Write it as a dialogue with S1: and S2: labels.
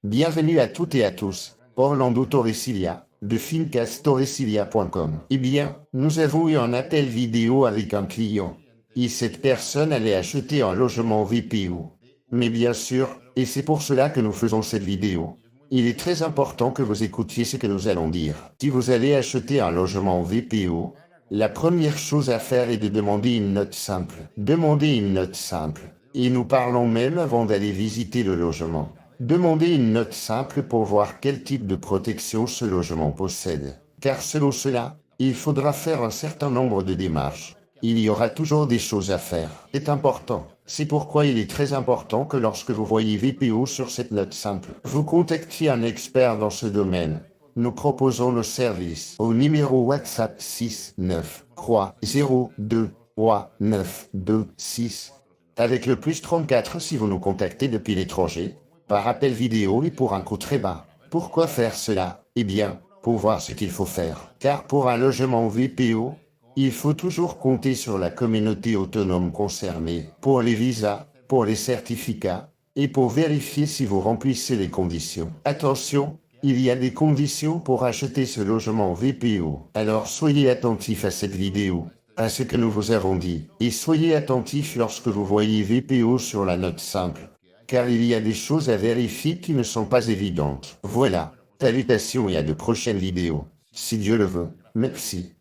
S1: Bienvenue à toutes et à tous, Orlando Torresilia, de Fincastorresilia.com. Eh bien, nous avons eu un appel vidéo avec un client. Et cette personne allait acheter un logement VPO. Mais bien sûr, et c'est pour cela que nous faisons cette vidéo. Il est très important que vous écoutiez ce que nous allons dire. Si vous allez acheter un logement VPO, la première chose à faire est de demander une note simple. Demandez une note simple. Et nous parlons même avant d'aller visiter le logement. Demandez une note simple pour voir quel type de protection ce logement possède. Car selon cela, il faudra faire un certain nombre de démarches. Il y aura toujours des choses à faire. C'est important. C'est pourquoi il est très important que lorsque vous voyez VPO sur cette note simple, vous contactiez un expert dans ce domaine. Nous proposons nos services au numéro WhatsApp 6 9 3 0 2 3 9 2 6 avec le plus 34 si vous nous contactez depuis l'étranger, par appel vidéo et pour un coût très bas. Pourquoi faire cela? Eh bien, pour voir ce qu'il faut faire. Car pour un logement VPO, il faut toujours compter sur la communauté autonome concernée, pour les visas, pour les certificats, et pour vérifier si vous remplissez les conditions. Attention, il y a des conditions pour acheter ce logement VPO. Alors soyez attentifs à cette vidéo, à ce que nous vous avons dit, et soyez attentifs lorsque vous voyez VPO sur la note simple, car il y a des choses à vérifier qui ne sont pas évidentes. Voilà, salutations et à de prochaines vidéos, si Dieu le veut. Merci.